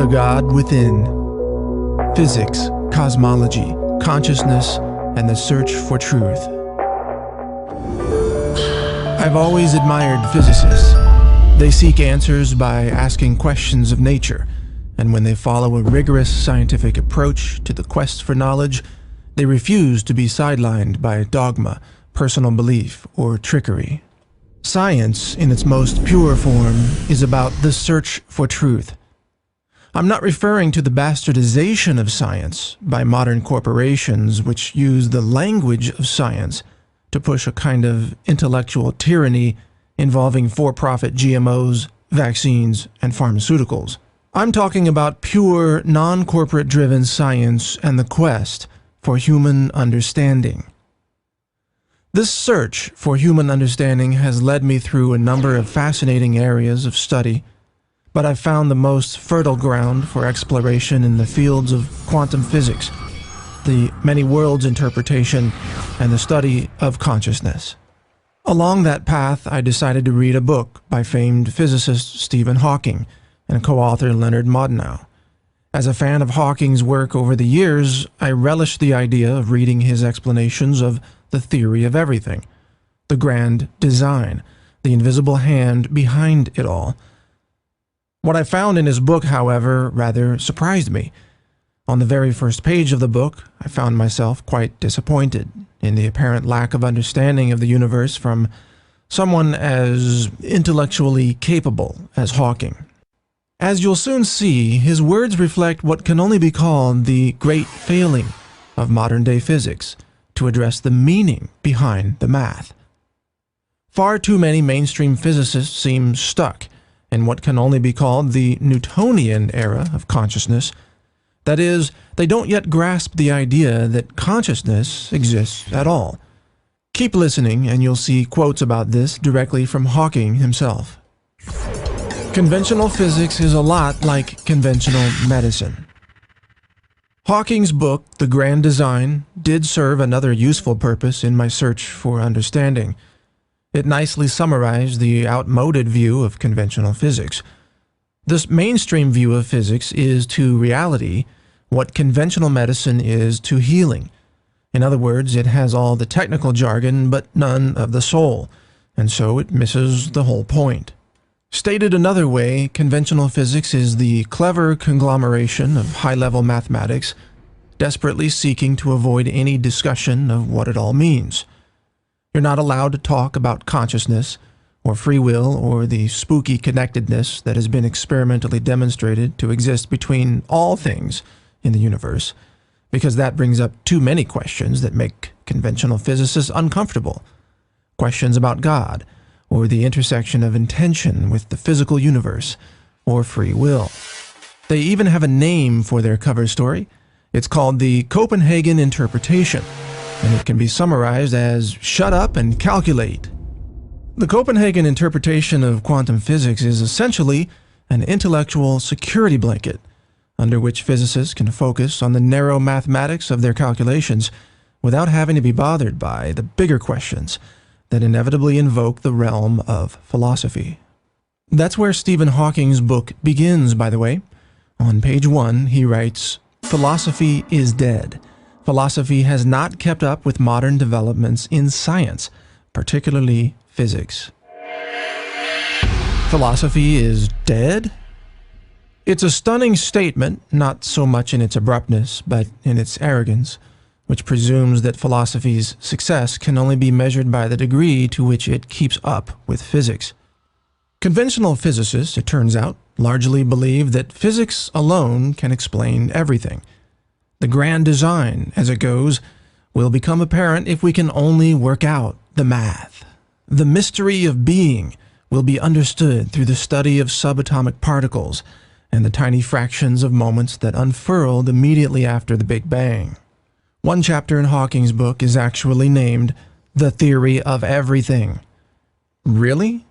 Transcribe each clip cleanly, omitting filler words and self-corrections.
The God Within. Physics, cosmology, consciousness, and the search for truth. I've always admired physicists. They seek answers by asking questions of nature, and when they follow a rigorous scientific approach to the quest for knowledge, they refuse to be sidelined by dogma, personal belief, or trickery. Science, in its most pure form, is about the search for truth. I'm not referring to the bastardization of science by modern corporations which use the language of science to push a kind of intellectual tyranny involving for-profit GMOs, vaccines, and pharmaceuticals. I'm talking about pure, non-corporate driven science and the quest for human understanding. This search for human understanding has led me through a number of fascinating areas of study, but I've found the most fertile ground for exploration in the fields of quantum physics, the many worlds interpretation, and the study of consciousness. Along that path, I decided to read a book by famed physicist Stephen Hawking and co-author Leonard Mlodinow. As a fan of Hawking's work over the years, I relished the idea of reading his explanations of the theory of everything, the grand design, the invisible hand behind it all. What I found in his book, however, rather surprised me. On the very first page of the book, I found myself quite disappointed in the apparent lack of understanding of the universe from someone as intellectually capable as Hawking. As you'll soon see, his words reflect what can only be called the great failing of modern-day physics to address the meaning behind the math. Far too many mainstream physicists seem stuck in what can only be called the Newtonian era of consciousness. That is, they don't yet grasp the idea that consciousness exists at all. Keep listening and you'll see quotes about this directly from Hawking himself. Conventional physics is a lot like conventional medicine. Hawking's book, The Grand Design, did serve another useful purpose in my search for understanding. It nicely summarized the outmoded view of conventional physics. This mainstream view of physics is to reality what conventional medicine is to healing. In other words, it has all the technical jargon but none of the soul, and so it misses the whole point. Stated another way, conventional physics is the clever conglomeration of high-level mathematics desperately seeking to avoid any discussion of what it all means. You're not allowed to talk about consciousness, or free will, or the spooky connectedness that has been experimentally demonstrated to exist between all things in the universe, because that brings up too many questions that make conventional physicists uncomfortable. Questions about God, or the intersection of intention with the physical universe, or free will. They even have a name for their cover story. It's called the Copenhagen Interpretation, and it can be summarized as "shut up and calculate." The Copenhagen interpretation of quantum physics is essentially an intellectual security blanket under which physicists can focus on the narrow mathematics of their calculations without having to be bothered by the bigger questions that inevitably invoke the realm of philosophy. That's where Stephen Hawking's book begins, by the way. On page 1, he writes, "Philosophy is dead. Philosophy has not kept up with modern developments in science, particularly physics." Philosophy is dead? It's a stunning statement, not so much in its abruptness, but in its arrogance, which presumes that philosophy's success can only be measured by the degree to which it keeps up with physics. Conventional physicists, it turns out, largely believe that physics alone can explain everything. The grand design, as it goes, will become apparent if we can only work out the math. The mystery of being will be understood through the study of subatomic particles and the tiny fractions of moments that unfurled immediately after the Big Bang. One chapter in Hawking's book is actually named The Theory of Everything. Really?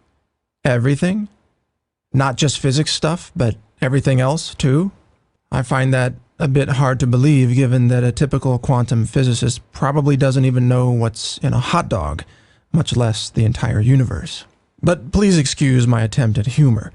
Everything? Not just physics stuff, but everything else, too? I find that a bit hard to believe, given that a typical quantum physicist probably doesn't even know what's in a hot dog, much less the entire universe. But please excuse my attempt at humor.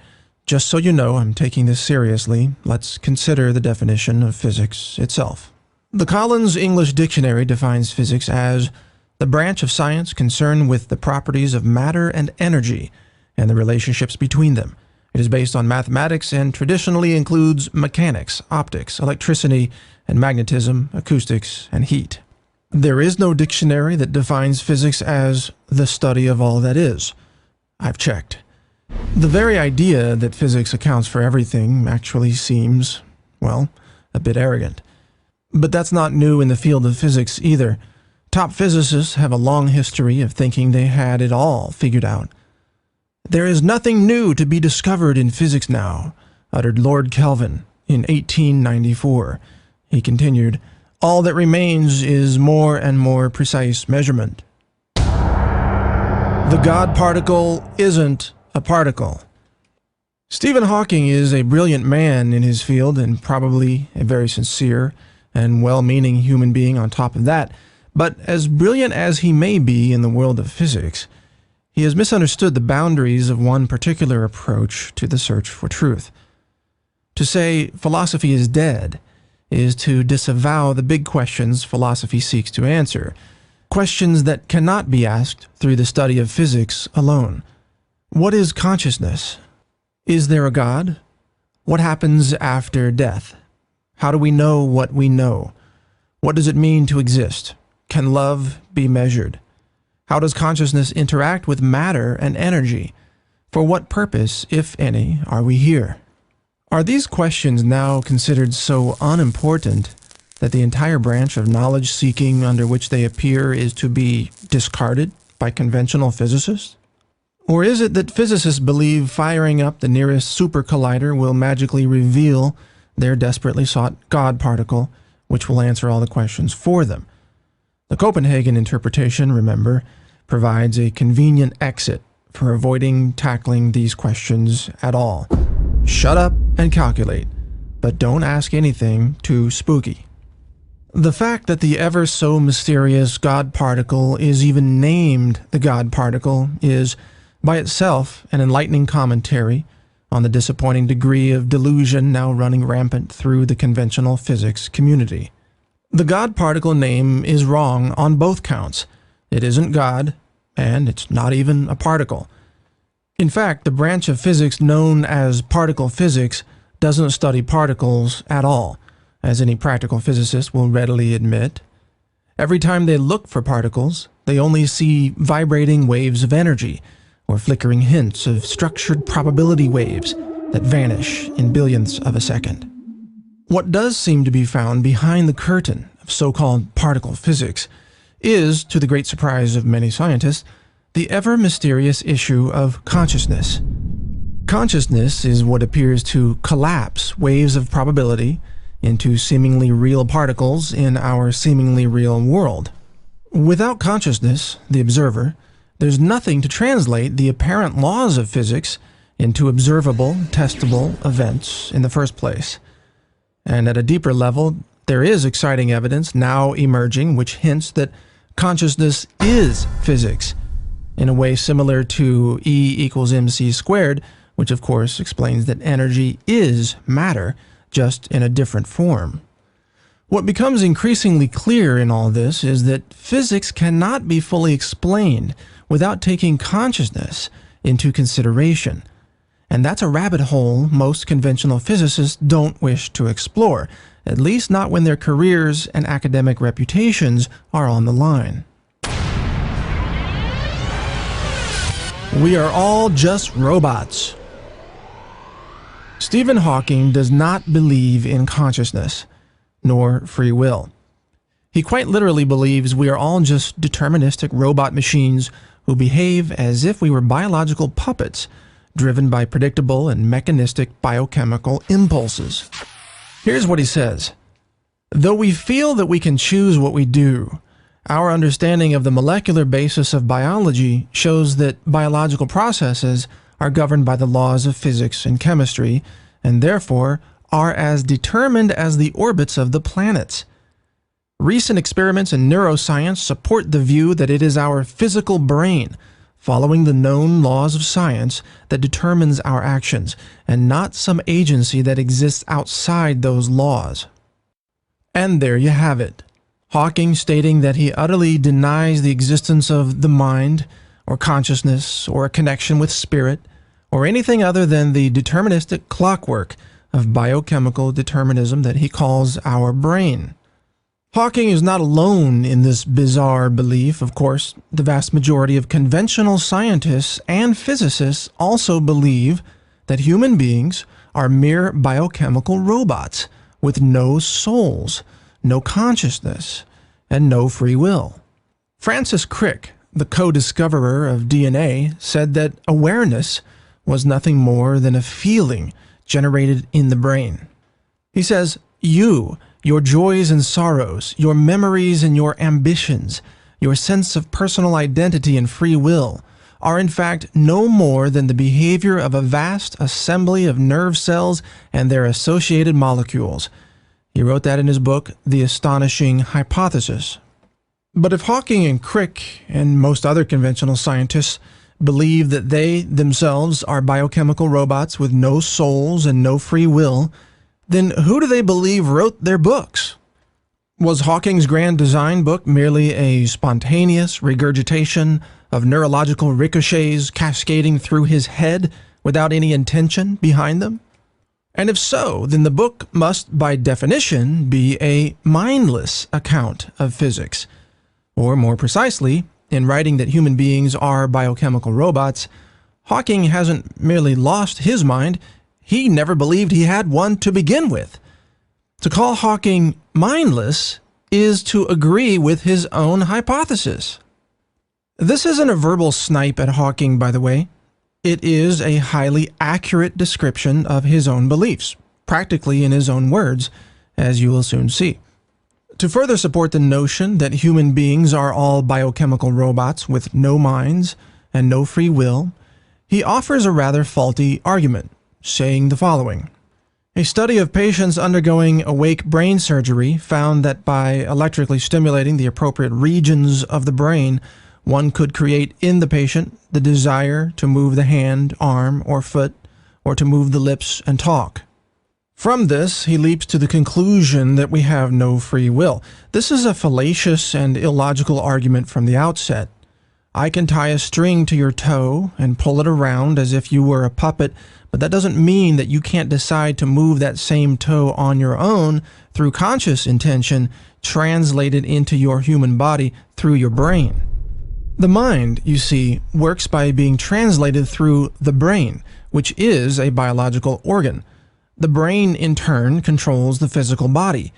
Just so you know I'm taking this seriously, let's consider the definition of physics itself. The Collins English Dictionary defines physics as the branch of science concerned with the properties of matter and energy and the relationships between them. It is based on mathematics and traditionally includes mechanics, optics, electricity, and magnetism, acoustics, and heat. There is no dictionary that defines physics as the study of all that is. I've checked. The very idea that physics accounts for everything actually seems, well, a bit arrogant. But that's not new in the field of physics either. Top physicists have a long history of thinking they had it all figured out. "There is nothing new to be discovered in physics now," uttered Lord Kelvin in 1894. He continued, "All that remains is more and more precise measurement." The God particle isn't a particle. Stephen Hawking is a brilliant man in his field and probably a very sincere and well-meaning human being on top of that, but as brilliant as he may be in the world of physics, he has misunderstood the boundaries of one particular approach to the search for truth. To say philosophy is dead is to disavow the big questions philosophy seeks to answer, questions that cannot be asked through the study of physics alone. What is consciousness? Is there a God? What happens after death? How do we know what we know? What does it mean to exist? Can love be measured? How does consciousness interact with matter and energy? For what purpose, if any, are we here? Are these questions now considered so unimportant that the entire branch of knowledge-seeking under which they appear is to be discarded by conventional physicists? Or is it that physicists believe firing up the nearest super collider will magically reveal their desperately sought God particle, which will answer all the questions for them? The Copenhagen interpretation, remember, provides a convenient exit for avoiding tackling these questions at all. Shut up and calculate, but don't ask anything too spooky. The fact that the ever so mysterious God particle is even named the God particle is, by itself, an enlightening commentary on the disappointing degree of delusion now running rampant through the conventional physics community. The God particle name is wrong on both counts. It isn't God, and it's not even a particle. In fact, the branch of physics known as particle physics doesn't study particles at all, as any practical physicist will readily admit. Every time they look for particles, they only see vibrating waves of energy, or flickering hints of structured probability waves that vanish in billionths of a second. What does seem to be found behind the curtain of so-called particle physics is, to the great surprise of many scientists, the ever-mysterious issue of consciousness. Consciousness is what appears to collapse waves of probability into seemingly real particles in our seemingly real world. Without consciousness, the observer, there's nothing to translate the apparent laws of physics into observable, testable events in the first place. And at a deeper level, there is exciting evidence now emerging which hints that consciousness is physics, in a way similar to E=mc², which of course explains that energy is matter, just in a different form. What becomes increasingly clear in all this is that physics cannot be fully explained without taking consciousness into consideration. And that's a rabbit hole most conventional physicists don't wish to explore, at least not when their careers and academic reputations are on the line. We are all just robots. Stephen Hawking does not believe in consciousness, nor free will. He quite literally believes we are all just deterministic robot machines who behave as if we were biological puppets, driven by predictable and mechanistic biochemical impulses. Here's what he says. Though we feel that we can choose what we do, our understanding of the molecular basis of biology shows that biological processes are governed by the laws of physics and chemistry, and therefore are as determined as the orbits of the planets. Recent experiments in neuroscience support the view that it is our physical brain, following the known laws of science that determines our actions, and not some agency that exists outside those laws. And there you have it. Hawking stating that he utterly denies the existence of the mind, or consciousness, or a connection with spirit, or anything other than the deterministic clockwork of biochemical determinism that he calls our brain. Hawking is not alone in this bizarre belief. Of course, the vast majority of conventional scientists and physicists also believe that human beings are mere biochemical robots with no souls, no consciousness, and no free will. Francis Crick, the co-discoverer of DNA, said that awareness was nothing more than a feeling generated in the brain. He says, "You, your joys and sorrows, your memories and your ambitions, your sense of personal identity and free will, are in fact no more than the behavior of a vast assembly of nerve cells and their associated molecules." He wrote that in his book, The Astonishing Hypothesis. But if Hawking and Crick and most other conventional scientists believe that they themselves are biochemical robots with no souls and no free will, then who do they believe wrote their books? Was Hawking's grand design book merely a spontaneous regurgitation of neurological ricochets cascading through his head without any intention behind them? And if so, then the book must, by definition, be a mindless account of physics. Or more precisely, in writing that human beings are biochemical robots, Hawking hasn't merely lost his mind, he never believed he had one to begin with. To call Hawking mindless is to agree with his own hypothesis. This isn't a verbal snipe at Hawking, by the way. It is a highly accurate description of his own beliefs, practically in his own words, as you will soon see. To further support the notion that human beings are all biochemical robots with no minds and no free will, he offers a rather faulty argument, saying the following. A study of patients undergoing awake brain surgery found that by electrically stimulating the appropriate regions of the brain, one could create in the patient the desire to move the hand, arm, or foot, or to move the lips and talk. From this, he leaps to the conclusion that we have no free will. This is a fallacious and illogical argument from the outset. I can tie a string to your toe and pull it around as if you were a puppet, but that doesn't mean that you can't decide to move that same toe on your own through conscious intention translated into your human body through your brain. The mind, you see, works by being translated through the brain, which is a biological organ. The brain, in turn, controls the physical body.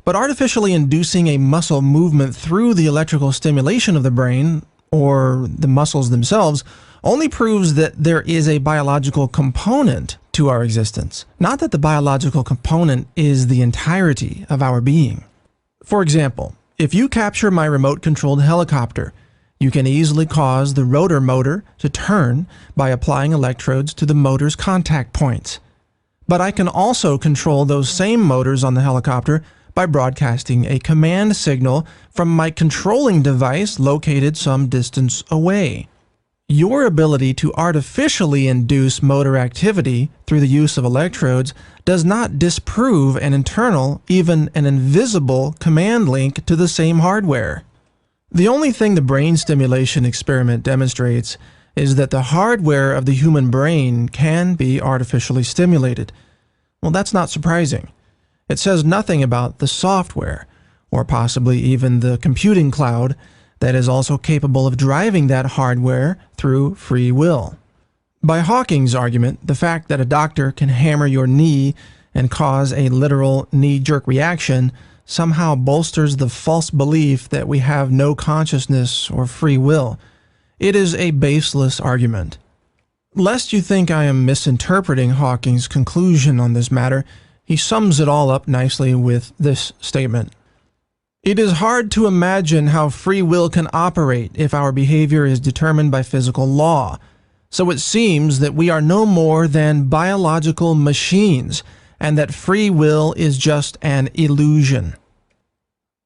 But artificially inducing a muscle movement through the electrical stimulation of the brain, or the muscles themselves, only proves that there is a biological component to our existence, not that the biological component is the entirety of our being. For example, if you capture my remote-controlled helicopter, you can easily cause the rotor motor to turn by applying electrodes to the motor's contact points. But I can also control those same motors on the helicopter by broadcasting a command signal from my controlling device located some distance away. Your ability to artificially induce motor activity through the use of electrodes does not disprove an internal, even an invisible, command link to the same hardware. The only thing the brain stimulation experiment demonstrates is that the hardware of the human brain can be artificially stimulated. Well, that's not surprising. It says nothing about the software, or possibly even the computing cloud, that is also capable of driving that hardware through free will. By Hawking's argument, the fact that a doctor can hammer your knee and cause a literal knee-jerk reaction somehow bolsters the false belief that we have no consciousness or free will. It is a baseless argument. Lest you think I am misinterpreting Hawking's conclusion on this matter, he sums it all up nicely with this statement. It is hard to imagine how free will can operate if our behavior is determined by physical law. So it seems that we are no more than biological machines, and that free will is just an illusion.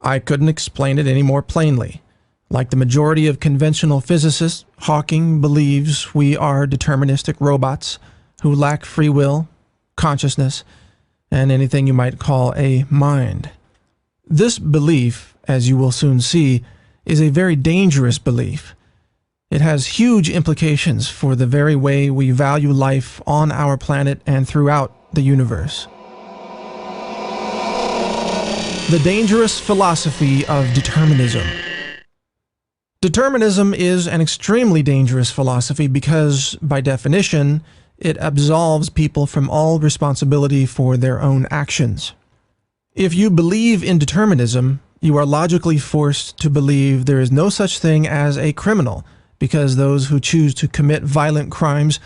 I couldn't explain it any more plainly. Like the majority of conventional physicists, Hawking believes we are deterministic robots who lack free will, consciousness, and anything you might call a mind. This belief, as you will soon see, is a very dangerous belief. It has huge implications for the very way we value life on our planet and throughout the universe. The dangerous philosophy of determinism. Determinism is an extremely dangerous philosophy because, by definition, it absolves people from all responsibility for their own actions. If you believe in determinism, you are logically forced to believe there is no such thing as a criminal, because those who choose to commit violent crimes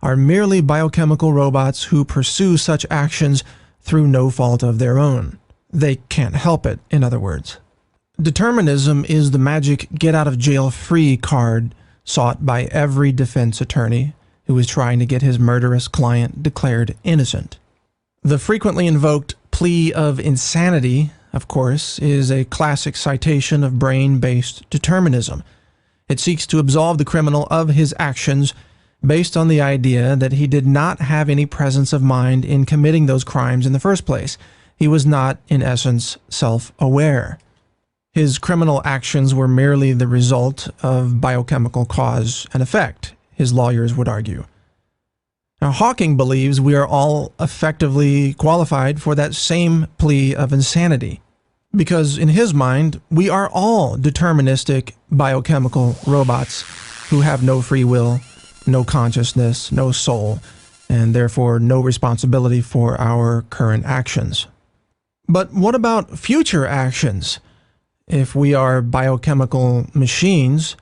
are merely biochemical robots who pursue such actions through no fault of their own. They can't help it, in other words. Determinism is the magic get-out-of-jail-free card sought by every defense attorney who is trying to get his murderous client declared innocent. The frequently invoked plea of insanity, of course, is a classic citation of brain-based determinism. It seeks to absolve the criminal of his actions based on the idea that he did not have any presence of mind in committing those crimes in the first place. He was not, in essence, self-aware. His criminal actions were merely the result of biochemical cause and effect, his lawyers would argue. Now, Hawking believes we are all effectively qualified for that same plea of insanity, because in his mind, we are all deterministic biochemical robots who have no free will, no consciousness, no soul, and therefore no responsibility for our current actions. But what about future actions? If we are biochemical machines,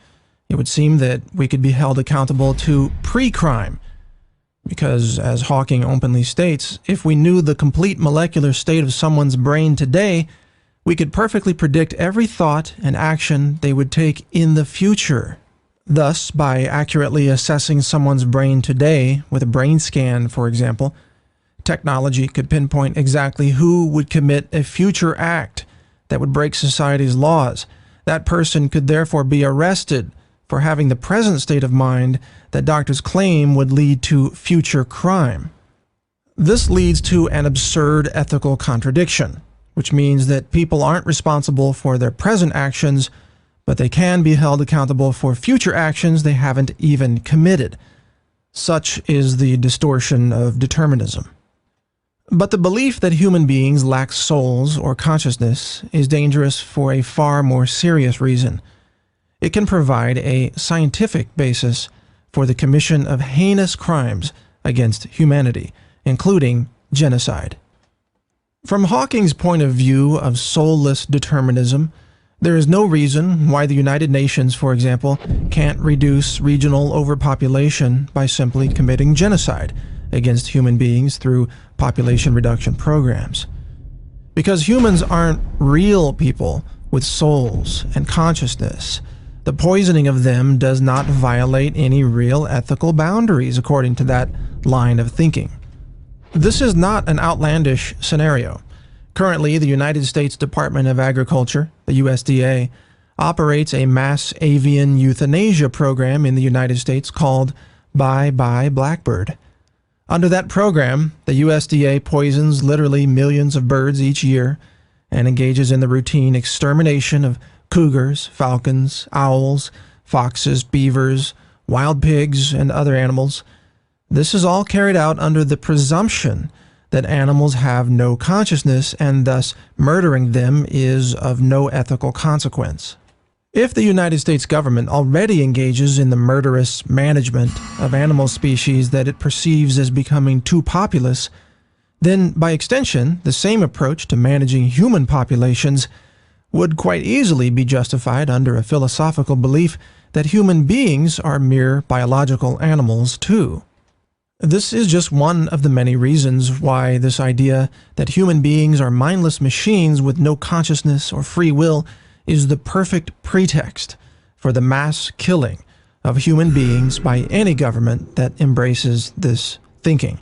it would seem that we could be held accountable to pre-crime. Because, as Hawking openly states, if we knew the complete molecular state of someone's brain today, we could perfectly predict every thought and action they would take in the future. Thus, by accurately assessing someone's brain today, with a brain scan, for example, technology could pinpoint exactly who would commit a future act that would break society's laws. That person could therefore be arrested for having the present state of mind that doctors claim would lead to future crime. This leads to an absurd ethical contradiction, which means that people aren't responsible for their present actions, but they can be held accountable for future actions they haven't even committed. Such is the distortion of determinism. But the belief that human beings lack souls or consciousness is dangerous for a far more serious reason. It can provide a scientific basis for the commission of heinous crimes against humanity, including genocide. From Hawking's point of view of soulless determinism, there is no reason why the United Nations, for example, can't reduce regional overpopulation by simply committing genocide against human beings through population reduction programs. Because humans aren't real people with souls and consciousness, the poisoning of them does not violate any real ethical boundaries, according to that line of thinking. This is not an outlandish scenario. Currently, the United States Department of Agriculture, the USDA, operates a mass avian euthanasia program in the United States called Bye Bye Blackbird. Under that program, the USDA poisons literally millions of birds each year and engages in the routine extermination of cougars, falcons, owls, foxes, beavers, wild pigs, and other animals. This is all carried out under the presumption that animals have no consciousness and thus murdering them is of no ethical consequence. If the United States government already engages in the murderous management of animal species that it perceives as becoming too populous, then by extension, the same approach to managing human populations would quite easily be justified under a philosophical belief that human beings are mere biological animals too. This is just one of the many reasons why this idea that human beings are mindless machines with no consciousness or free will is the perfect pretext for the mass killing of human beings by any government that embraces this thinking.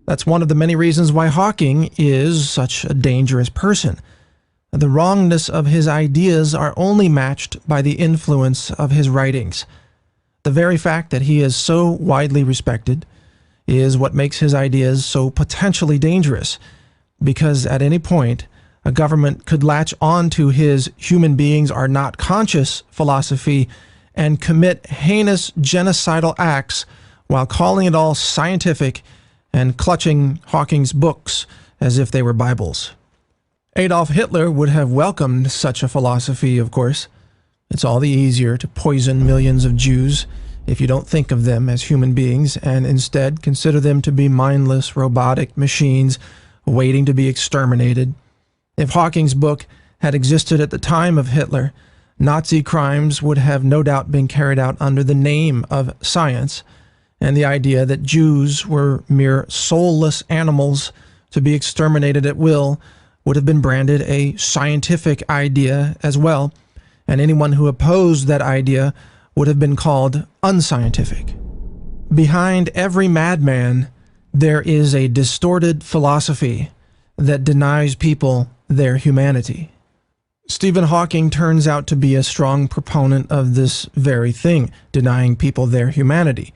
That's one of the many reasons why Hawking is such a dangerous person. The wrongness of his ideas are only matched by the influence of his writings. The very fact that he is so widely respected is what makes his ideas so potentially dangerous, because at any point, a government could latch on to his human beings are not conscious philosophy and commit heinous genocidal acts while calling it all scientific and clutching Hawking's books as if they were Bibles. Adolf Hitler would have welcomed such a philosophy, of course. It's all the easier to poison millions of Jews if you don't think of them as human beings and instead consider them to be mindless, robotic machines waiting to be exterminated. If Hawking's book had existed at the time of Hitler, Nazi crimes would have no doubt been carried out under the name of science, and the idea that Jews were mere soulless animals to be exterminated at will would have been branded a scientific idea as well, and anyone who opposed that idea would have been called unscientific. Behind every madman, there is a distorted philosophy that denies people their humanity. Stephen Hawking turns out to be a strong proponent of this very thing, denying people their humanity.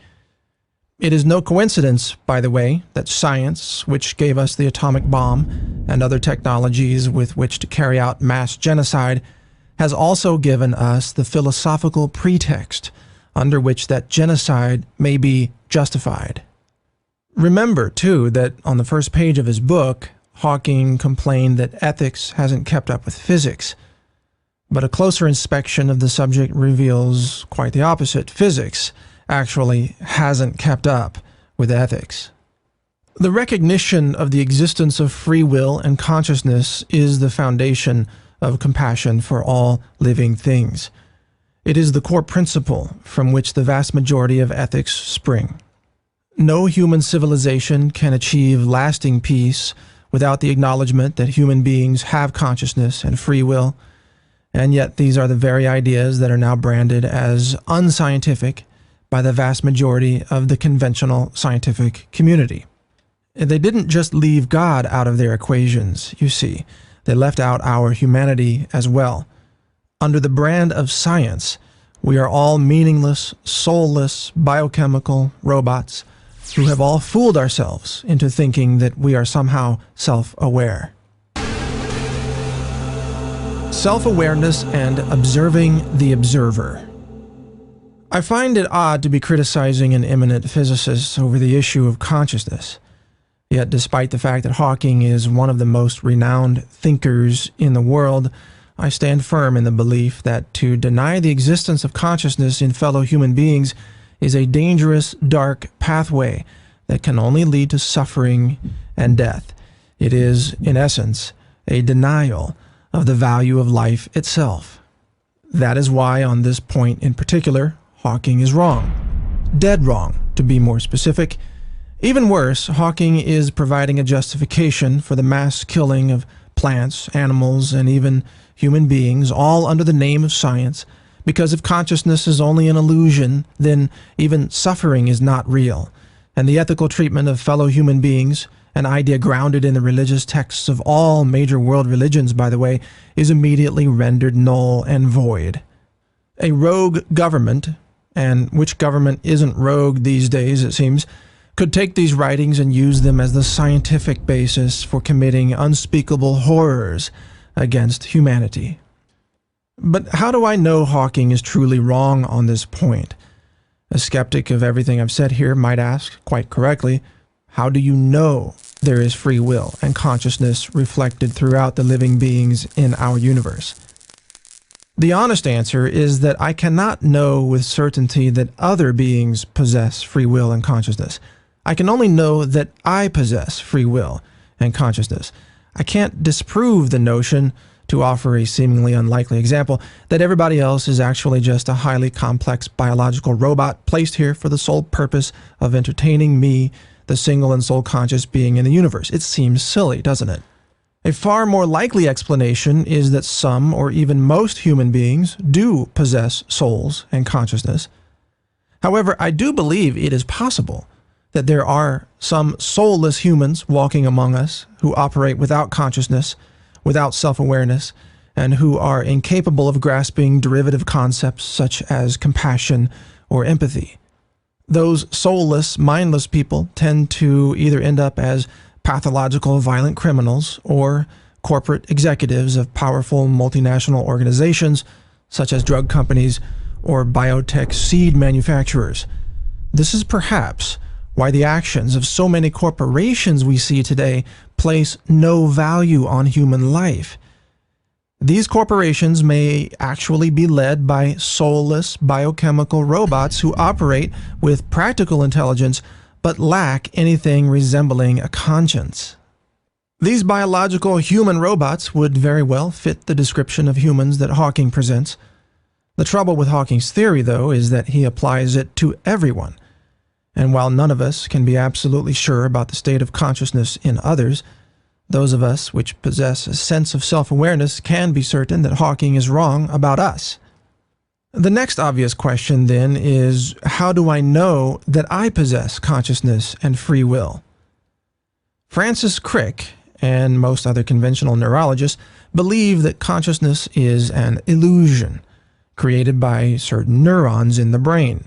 It is no coincidence, by the way, that science, which gave us the atomic bomb and other technologies with which to carry out mass genocide, has also given us the philosophical pretext under which that genocide may be justified. Remember, too, that on the first page of his book, Hawking complained that ethics hasn't kept up with physics. But a closer inspection of the subject reveals quite the opposite. Physics actually hasn't kept up with ethics. The recognition of the existence of free will and consciousness is the foundation of compassion for all living things. It is the core principle from which the vast majority of ethics spring. No human civilization can achieve lasting peace without the acknowledgement that human beings have consciousness and free will, and yet these are the very ideas that are now branded as unscientific by the vast majority of the conventional scientific community. They didn't just leave God out of their equations, you see. They left out our humanity as well. Under the brand of science, we are all meaningless, soulless, biochemical robots who have all fooled ourselves into thinking that we are somehow self-aware. Self-awareness and observing the observer. I find it odd to be criticizing an eminent physicist over the issue of consciousness. Yet despite the fact that Hawking is one of the most renowned thinkers in the world, I stand firm in the belief that to deny the existence of consciousness in fellow human beings is a dangerous, dark pathway that can only lead to suffering and death. It is, in essence, a denial of the value of life itself. That is why, on this point in particular, Hawking is wrong. Dead wrong, to be more specific. Even worse, Hawking is providing a justification for the mass killing of plants, animals, and even human beings, all under the name of science, because if consciousness is only an illusion, then even suffering is not real, and the ethical treatment of fellow human beings, an idea grounded in the religious texts of all major world religions, by the way, is immediately rendered null and void. A rogue government, and which government isn't rogue these days, it seems, could take these writings and use them as the scientific basis for committing unspeakable horrors against humanity. But how do I know Hawking is truly wrong on this point? A skeptic of everything I've said here might ask, quite correctly, how do you know there is free will and consciousness reflected throughout the living beings in our universe? The honest answer is that I cannot know with certainty that other beings possess free will and consciousness. I can only know that I possess free will and consciousness. I can't disprove the notion, to offer a seemingly unlikely example, that everybody else is actually just a highly complex biological robot placed here for the sole purpose of entertaining me, the single and sole conscious being in the universe. It seems silly, doesn't it? A far more likely explanation is that some or even most human beings do possess souls and consciousness. However, I do believe it is possible that there are some soulless humans walking among us who operate without consciousness, without self-awareness, and who are incapable of grasping derivative concepts such as compassion or empathy. Those soulless, mindless people tend to either end up as pathological, violent criminals or corporate executives of powerful multinational organizations such as drug companies or biotech seed manufacturers. This is perhaps why the actions of so many corporations we see today place no value on human life. These corporations may actually be led by soulless biochemical robots who operate with practical intelligence but lack anything resembling a conscience. These biological human robots would very well fit the description of humans that Hawking presents. The trouble with Hawking's theory, though, is that he applies it to everyone. And while none of us can be absolutely sure about the state of consciousness in others, those of us which possess a sense of self-awareness can be certain that Hawking is wrong about us. The next obvious question, then, is how do I know that I possess consciousness and free will? Francis Crick and most other conventional neurologists believe that consciousness is an illusion created by certain neurons in the brain.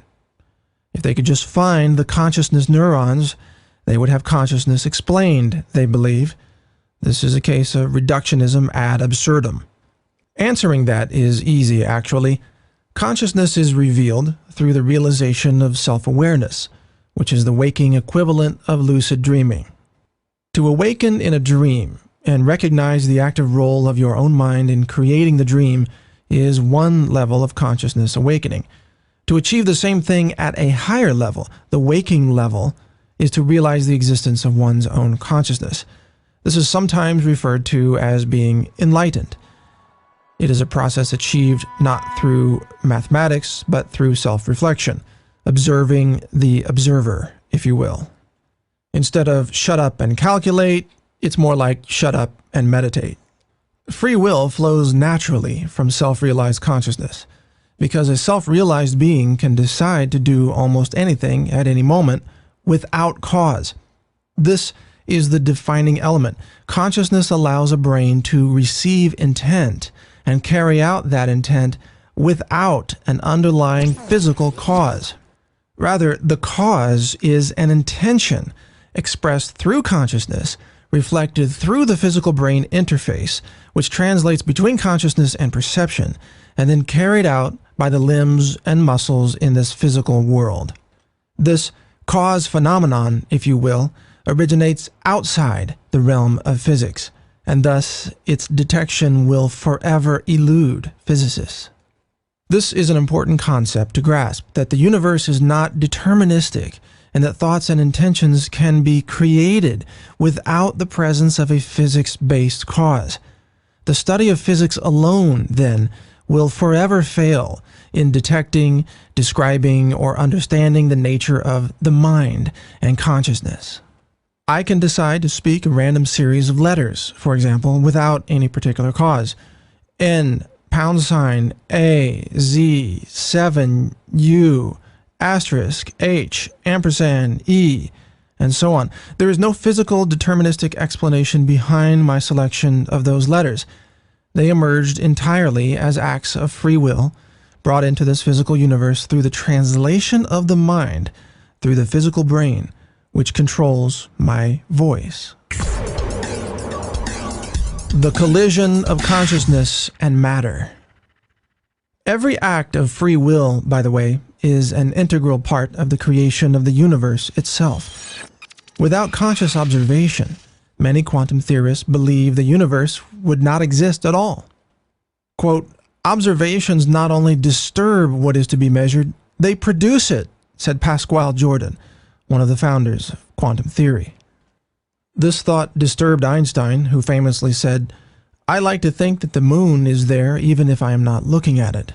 If they could just find the consciousness neurons, they would have consciousness explained, they believe. This is a case of reductionism ad absurdum. Answering that is easy, actually. Consciousness is revealed through the realization of self-awareness, which is the waking equivalent of lucid dreaming. To awaken in a dream and recognize the active role of your own mind in creating the dream is one level of consciousness awakening. To achieve the same thing at a higher level, the waking level, is to realize the existence of one's own consciousness. This is sometimes referred to as being enlightened. It is a process achieved not through mathematics, but through self-reflection, observing the observer, if you will. Instead of shut up and calculate, it's more like shut up and meditate. Free will flows naturally from self-realized consciousness, because a self-realized being can decide to do almost anything at any moment without cause. This is the defining element. Consciousness allows a brain to receive intent and carry out that intent without an underlying physical cause. Rather, the cause is an intention expressed through consciousness, reflected through the physical brain interface, which translates between consciousness and perception, and then carried out by the limbs and muscles in this physical world. This cause phenomenon, if you will, originates outside the realm of physics, and thus its detection will forever elude physicists. This is an important concept to grasp, that the universe is not deterministic, and that thoughts and intentions can be created without the presence of a physics-based cause. The study of physics alone, then, will forever fail in detecting, describing, or understanding the nature of the mind and consciousness. I can decide to speak a random series of letters, for example, without any particular cause. N, #, A, Z, 7, U, asterisk, H, ampersand, E, and so on. There is no physical deterministic explanation behind my selection of those letters. They emerged entirely as acts of free will, brought into this physical universe through the translation of the mind, through the physical brain, which controls my voice. The collision of consciousness and matter. Every act of free will, by the way, is an integral part of the creation of the universe itself. Without conscious observation, many quantum theorists believe the universe would not exist at all. Quote, "Observations not only disturb what is to be measured, they produce it," said Pascual Jordan, one of the founders of quantum theory. This thought disturbed Einstein, who famously said, "I like to think that the moon is there even if I am not looking at it."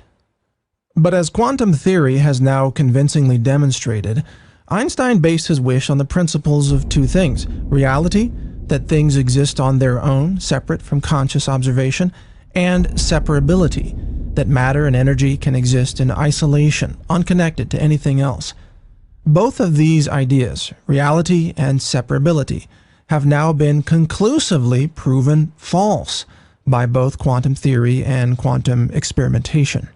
But as quantum theory has now convincingly demonstrated, Einstein based his wish on the principles of two things: reality, that things exist on their own, separate from conscious observation, and separability, that matter and energy can exist in isolation, unconnected to anything else. Both of these ideas, reality and separability, have now been conclusively proven false by both quantum theory and quantum experimentation.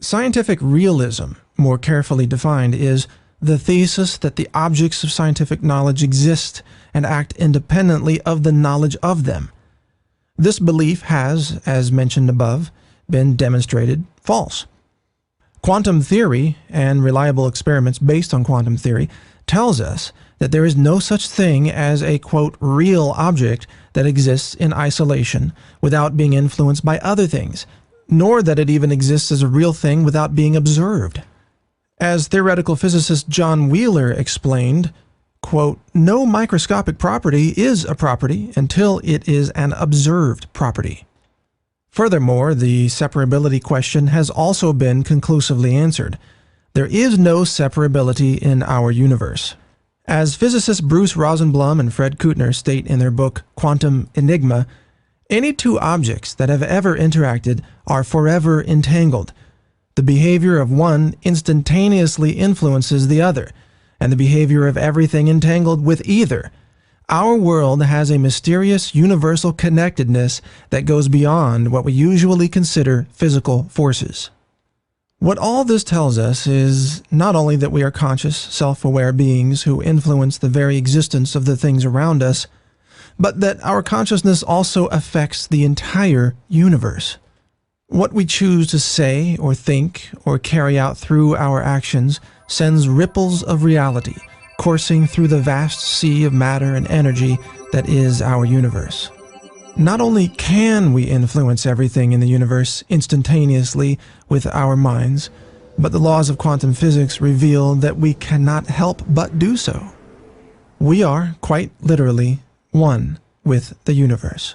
Scientific realism, more carefully defined, is the thesis that the objects of scientific knowledge exist and act independently of the knowledge of them. This belief has, as mentioned above, been demonstrated false. Quantum theory and reliable experiments based on quantum theory tells us that there is no such thing as a, quote, real object that exists in isolation without being influenced by other things, nor that it even exists as a real thing without being observed. As theoretical physicist John Wheeler explained, quote, no microscopic property is a property until it is an observed property. Furthermore, the separability question has also been conclusively answered. There is no separability in our universe. As physicists Bruce Rosenblum and Fred Kuttner state in their book Quantum Enigma, any two objects that have ever interacted are forever entangled. The behavior of one instantaneously influences the other, and the behavior of everything entangled with either. Our world has a mysterious universal connectedness that goes beyond what we usually consider physical forces. What all this tells us is not only that we are conscious, self-aware beings who influence the very existence of the things around us, but that our consciousness also affects the entire universe. What we choose to say or think or carry out through our actions sends ripples of reality coursing through the vast sea of matter and energy that is our universe. Not only can we influence everything in the universe instantaneously with our minds, but the laws of quantum physics reveal that we cannot help but do so. We are, quite literally, one with the universe.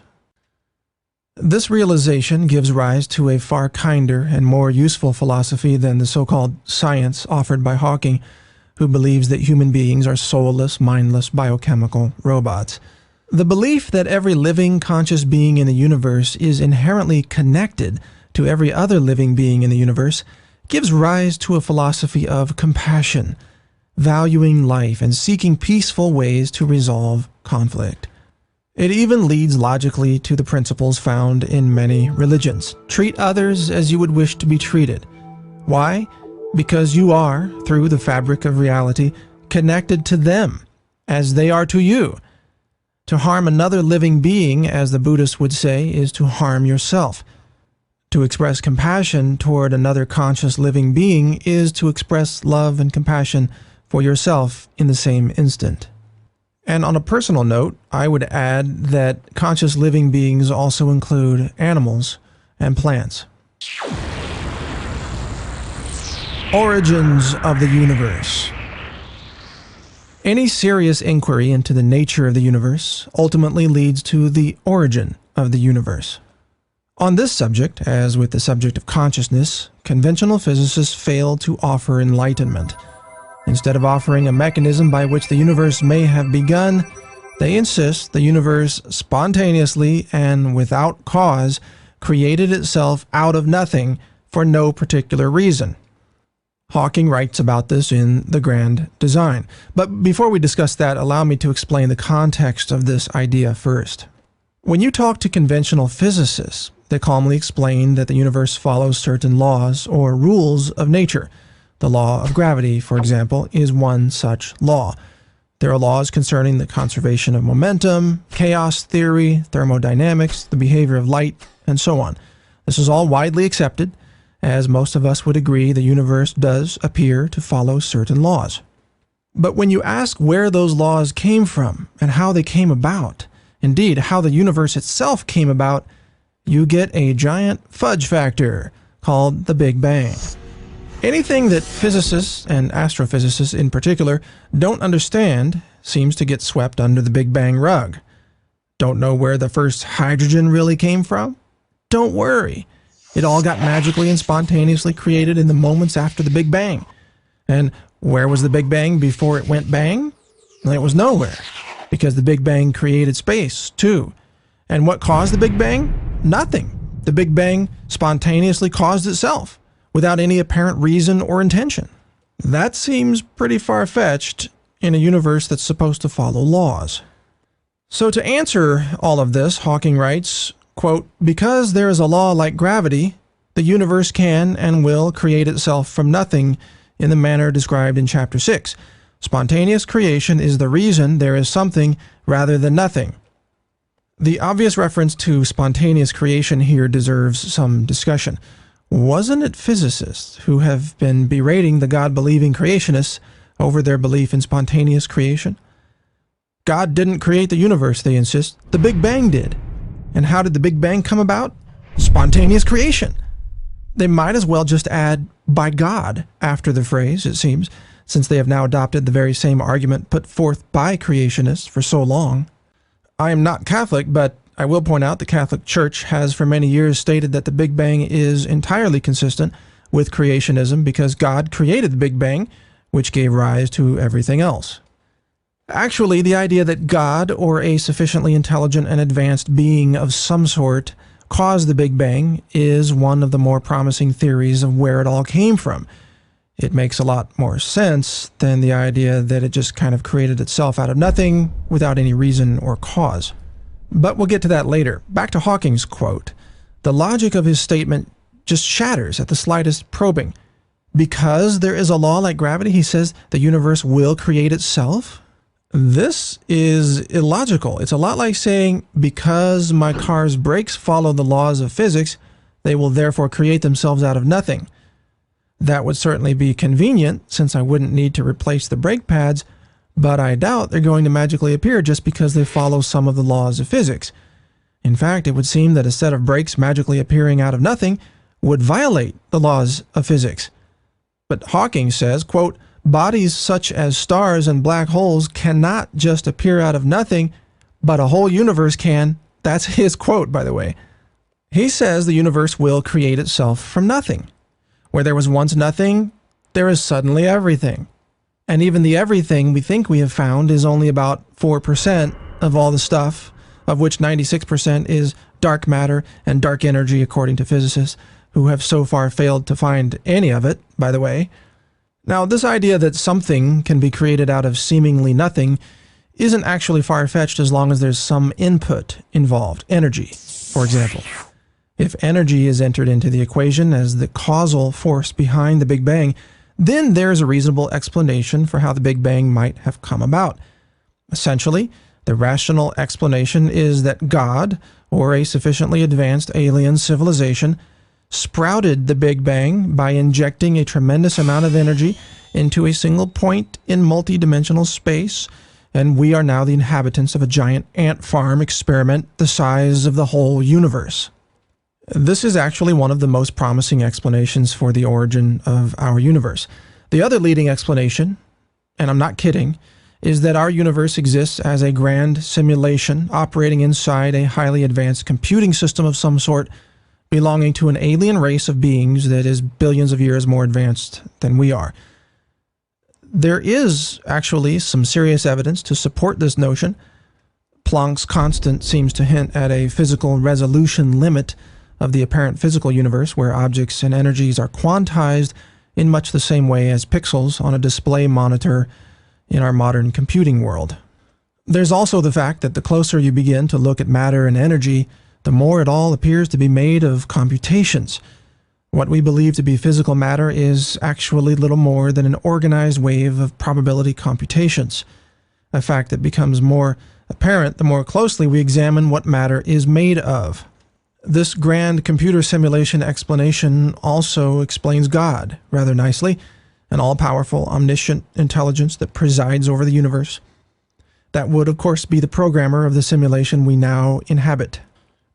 This realization gives rise to a far kinder and more useful philosophy than the so-called science offered by Hawking, who believes that human beings are soulless, mindless, biochemical robots. The belief that every living, conscious being in the universe is inherently connected to every other living being in the universe gives rise to a philosophy of compassion, valuing life and seeking peaceful ways to resolve conflict. It even leads logically to the principles found in many religions. Treat others as you would wish to be treated. Why? Because you are, through the fabric of reality, connected to them as they are to you. To harm another living being, as the Buddhists would say, is to harm yourself. To express compassion toward another conscious living being is to express love and compassion for yourself in the same instant. And on a personal note, I would add that conscious living beings also include animals and plants. Origins of the universe. Any serious inquiry into the nature of the universe ultimately leads to the origin of the universe. On this subject, as with the subject of consciousness, conventional physicists fail to offer enlightenment. Instead of offering a mechanism by which the universe may have begun, they insist the universe spontaneously and without cause created itself out of nothing for no particular reason. Hawking writes about this in The Grand Design. But before we discuss that, allow me to explain the context of this idea first. When you talk to conventional physicists, they calmly explain that the universe follows certain laws or rules of nature. The law of gravity, for example, is one such law. There are laws concerning the conservation of momentum, chaos theory, thermodynamics, the behavior of light, and so on. This is all widely accepted, as most of us would agree the universe does appear to follow certain laws. But when you ask where those laws came from and how they came about, indeed how the universe itself came about, you get a giant fudge factor called the Big Bang. Anything that physicists, and astrophysicists in particular, don't understand seems to get swept under the Big Bang rug. Don't know where the first hydrogen really came from? Don't worry. It all got magically and spontaneously created in the moments after the Big Bang. And where was the Big Bang before it went bang? Well, it was nowhere, because the Big Bang created space, too. And what caused the Big Bang? Nothing. The Big Bang spontaneously caused itself, without any apparent reason or intention. That seems pretty far-fetched in a universe that's supposed to follow laws. So to answer all of this, Hawking writes, Quote, because there is a law like gravity, the universe can and will create itself from nothing in the manner described in Chapter 6. Spontaneous creation is the reason there is something rather than nothing. The obvious reference to spontaneous creation here deserves some discussion. Wasn't it physicists who have been berating the God-believing creationists over their belief in spontaneous creation? God didn't create the universe, they insist. The Big Bang did. And how did the Big Bang come about? Spontaneous creation. They might as well just add by God after the phrase, it seems, since they have now adopted the very same argument put forth by creationists for so long. I am not Catholic, but I will point out the Catholic Church has for many years stated that the Big Bang is entirely consistent with creationism because God created the Big Bang, which gave rise to everything else. Actually, the idea that God, or a sufficiently intelligent and advanced being of some sort, caused the Big Bang is one of the more promising theories of where it all came from. It makes a lot more sense than the idea that it just kind of created itself out of nothing without any reason or cause. But we'll get to that later. Back to Hawking's quote. The logic of his statement just shatters at the slightest probing. Because there is a law like gravity, he says, the universe will create itself? This is illogical. It's a lot like saying, because my car's brakes follow the laws of physics, they will therefore create themselves out of nothing. That would certainly be convenient, since I wouldn't need to replace the brake pads, but I doubt they're going to magically appear just because they follow some of the laws of physics. In fact, it would seem that a set of brakes magically appearing out of nothing would violate the laws of physics. But Hawking says, quote, bodies such as stars and black holes cannot just appear out of nothing, but a whole universe can. That's his quote, by the way. He says the universe will create itself from nothing. Where there was once nothing, there is suddenly everything. And even the everything we think we have found is only about 4% of all the stuff, of which 96% is dark matter and dark energy, according to physicists, who have so far failed to find any of it, by the way. Now, this idea that something can be created out of seemingly nothing isn't actually far-fetched as long as there's some input involved, energy, for example. If energy is entered into the equation as the causal force behind the Big Bang, then there's a reasonable explanation for how the Big Bang might have come about. Essentially, the rational explanation is that God, or a sufficiently advanced alien civilization, sprouted the Big Bang by injecting a tremendous amount of energy into a single point in multidimensional space, and we are now the inhabitants of a giant ant farm experiment the size of the whole universe. This is actually one of the most promising explanations for the origin of our universe. The other leading explanation, and I'm not kidding, is that our universe exists as a grand simulation operating inside a highly advanced computing system of some sort, belonging to an alien race of beings that is billions of years more advanced than we are. There is actually some serious evidence to support this notion. Planck's constant seems to hint at a physical resolution limit of the apparent physical universe, where objects and energies are quantized in much the same way as pixels on a display monitor in our modern computing world. There's also the fact that the closer you begin to look at matter and energy, the more it all appears to be made of computations. What we believe to be physical matter is actually little more than an organized wave of probability computations, a fact that becomes more apparent the more closely we examine what matter is made of. This grand computer simulation explanation also explains God rather nicely, an all-powerful, omniscient intelligence that presides over the universe. That would, of course, be the programmer of the simulation we now inhabit.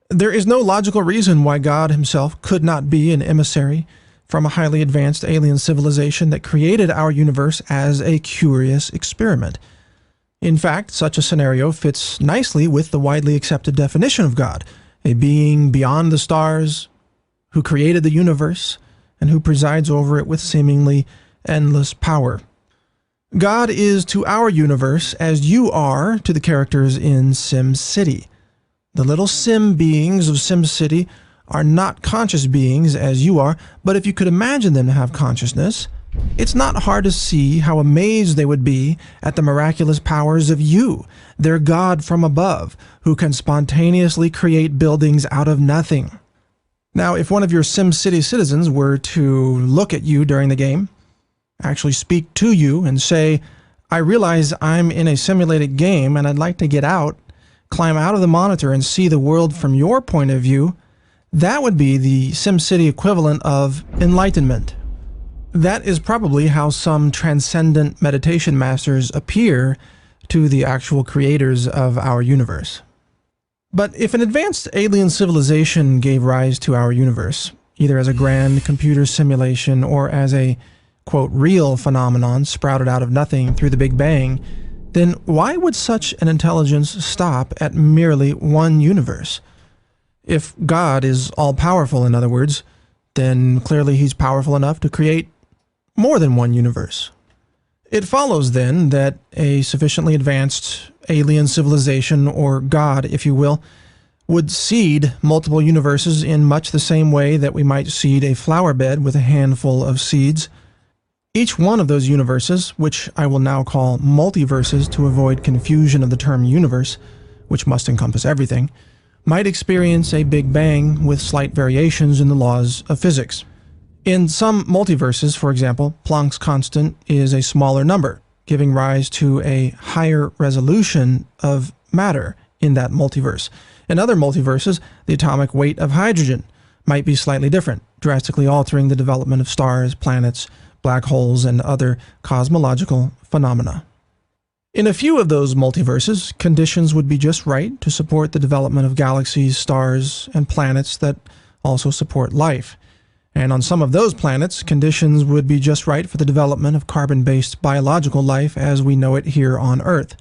There is no logical reason why God himself could not be an emissary from a highly advanced alien civilization that created our universe as a curious experiment. In fact, such a scenario fits nicely with the widely accepted definition of God, a being beyond the stars, who created the universe, and who presides over it with seemingly endless power. God is to our universe as you are to the characters in SimCity. The little sim beings of SimCity are not conscious beings as you are, but if you could imagine them to have consciousness, It's not hard to see how amazed they would be at the miraculous powers of you, their God from above, who can spontaneously create buildings out of nothing. Now, if one of your SimCity citizens were to look at you during the game, actually speak to you and say, "I realize I'm in a simulated game and I'd like to get out," climb out of the monitor and see the world from your point of view, that would be the SimCity equivalent of enlightenment. That is probably how some transcendent meditation masters appear to the actual creators of our universe. But if an advanced alien civilization gave rise to our universe, either as a grand computer simulation or as a, quote, real phenomenon sprouted out of nothing through the Big Bang, then why would such an intelligence stop at merely one universe? If God is all-powerful, in other words, then clearly he's powerful enough to create more than one universe. It follows, then, that a sufficiently advanced alien civilization, or God, if you will, would seed multiple universes in much the same way that we might seed a flower bed with a handful of seeds. Each one of those universes, which I will now call multiverses to avoid confusion of the term universe, which must encompass everything, might experience a Big Bang with slight variations in the laws of physics. In some multiverses, for example, Planck's constant is a smaller number, giving rise to a higher resolution of matter in that multiverse. In other multiverses, the atomic weight of hydrogen might be slightly different, drastically altering the development of stars, planets, black holes, and other cosmological phenomena. In a few of those multiverses, conditions would be just right to support the development of galaxies, stars, and planets that also support life. And on some of those planets, conditions would be just right for the development of carbon-based biological life as we know it here on Earth.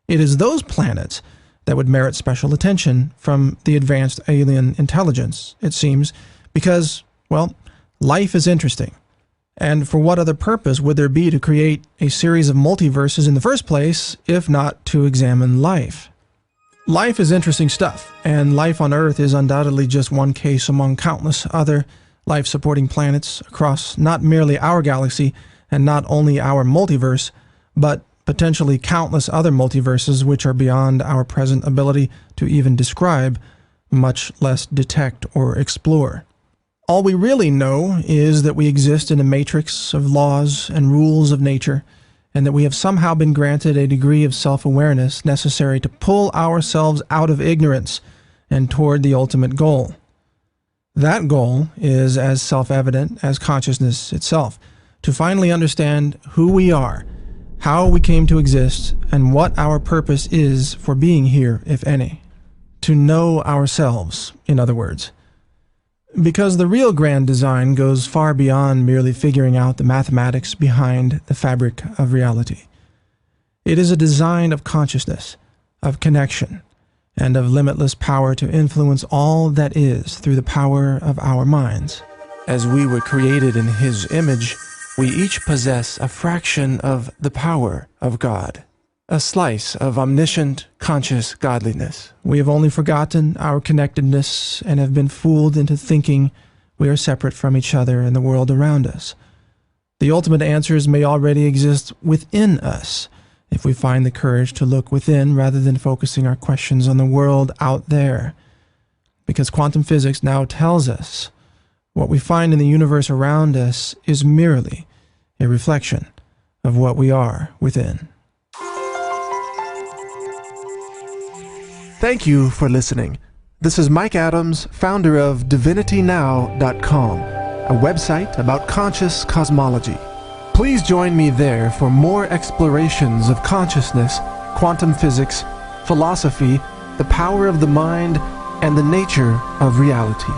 It is those planets that would merit special attention from the advanced alien intelligence, it seems, because, well, life is interesting. And for what other purpose would there be to create a series of multiverses in the first place, if not to examine life? Life is interesting stuff, and life on Earth is undoubtedly just one case among countless other life-supporting planets across not merely our galaxy and not only our multiverse, but potentially countless other multiverses which are beyond our present ability to even describe, much less detect or explore. All we really know is that we exist in a matrix of laws and rules of nature, and that we have somehow been granted a degree of self-awareness necessary to pull ourselves out of ignorance and toward the ultimate goal. That goal is as self-evident as consciousness itself, to finally understand who we are, how we came to exist, and what our purpose is for being here, if any. To know ourselves, in other words. Because the real grand design goes far beyond merely figuring out the mathematics behind the fabric of reality. It is a design of consciousness, of connection, and of limitless power to influence all that is through the power of our minds. As we were created in His image, we each possess a fraction of the power of God, a slice of omniscient, conscious godliness. We have only forgotten our connectedness and have been fooled into thinking we are separate from each other and the world around us. The ultimate answers may already exist within us, if we find the courage to look within rather than focusing our questions on the world out there. Because quantum physics now tells us what we find in the universe around us is merely a reflection of what we are within. Thank you for listening. This is Mike Adams, founder of DivinityNow.com, a website about conscious cosmology. Please join me there for more explorations of consciousness, quantum physics, philosophy, the power of the mind, and the nature of reality.